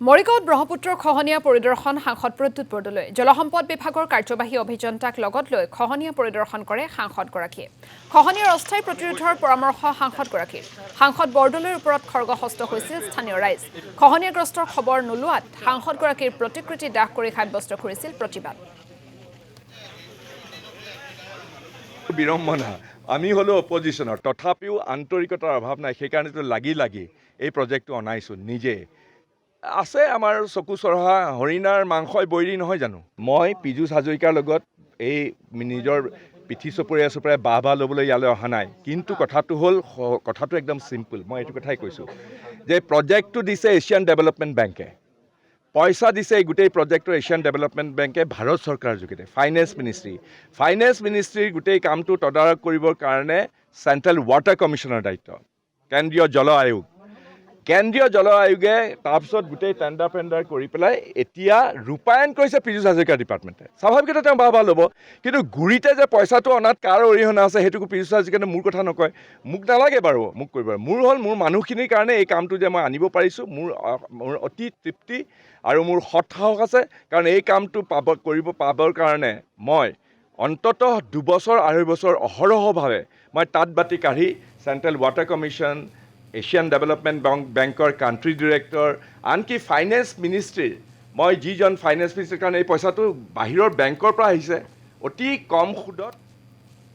মৰিগাঁৱত ব্ৰহ্মপুত্ৰৰ খহনীয়া পৰিদৰ্শন সাংসদ প্ৰদ্যুৎ বৰদলৈ জলসম্পদ বিভাগৰ কাৰ্যবাহী অভিযন্তাক লগত লৈ খহনীয়া পৰিদৰ্শন কৰে সাংসদগৰাকীয়ে খহনীয়াৰ অস্থায়ী প্ৰতিৰোধৰ পৰামৰ্শ সাংসদগৰাকীৰ সাংসদ বৰদলৈৰ ওপৰত খৰ্গহস্ত হৈছিল স্থানীয় ৰাইজ খহনীয়াগ্ৰস্তৰ খবৰ নোলোৱাত সাংসদগৰাকীৰ প্ৰতিকৃতি দাহ কৰি সাব্যস্ত কৰিছিল প্ৰতিবাদ বিৰম্ভনা আমি হলো অপজিশনৰ তথাপিও আন্তৰিকতাৰ অভাৱ নাই সেইকাৰণেতো লাগি এই প্ৰজেক্টটো অনাইছো নিজে আছে আমাৰ চকু চৰহা হৰিণাৰ মাংসই বৈৰী নহয় জানো মই পীযুষ হাজৰিকাৰ লগত এই নিজৰ পিঠি চপৰীয়া বাহ ল'বলৈ ইয়ালৈ অহা নাই কিন্তু কথাটো একদম চিম্পল মই এইটো কথাই কৈছোঁ যে প্ৰজেক্টটো দিছে এছিয়ান ডেভেলপমেণ্ট বেংকে পইচা দিছে এই গোটেই প্ৰজেক্টৰ এছিয়ান ডেভেলপমেণ্ট বেংকে ভাৰত চৰকাৰৰ যোগেদি ফাইনেন্স মিনিষ্ট্ৰীৰ গোটেই কামটো তদাৰক কৰিবৰ কাৰণে চেণ্ট্ৰেল ৱাটাৰ কমিশ্যনৰ দায়িত্ব কেন্দ্ৰীয় জল আয়োগে তাৰপিছত গোটেই টেণ্ডাৰ কৰি পেলাই এতিয়া ৰূপায়ণ কৰিছে পীযুষ হাজৰিকাৰ ডিপাৰ্টমেণ্টে স্বাভাৱিকতে তেওঁ বাহ ল'ব কিন্তু গুৰিতে যে পইচাটো অনাত কাৰ অৰিহণা আছে সেইটোকো পীযুষ হাজৰিকাই মোৰ কথা নকয় মোক নালাগে বাৰু মোক কৰিব মোৰ মানুহখিনিৰ কাৰণে এই কামটো যে মই আনিব পাৰিছোঁ মোৰ অতি তৃপ্তি আৰু মোৰ সৎসাহস আছে কাৰণ এই কামটো পাবৰ কাৰণে মই অন্ততঃ 2 বছৰ 2.5 বছৰ অহৰহভাৱে মই তাঁত বাতি কাঢ়ি central water commission Asian development বেংকৰ কাণ্ট্ৰি ডিৰেক্টৰ আনকি ফাইনেন্স মিনিষ্ট্ৰীৰ মই যিজন ফাইনেন্স মিনিষ্ট্ৰীৰ কাৰণে এই পইচাটো বাহিৰৰ বেংকৰ পৰা আহিছে অতি কম সুদত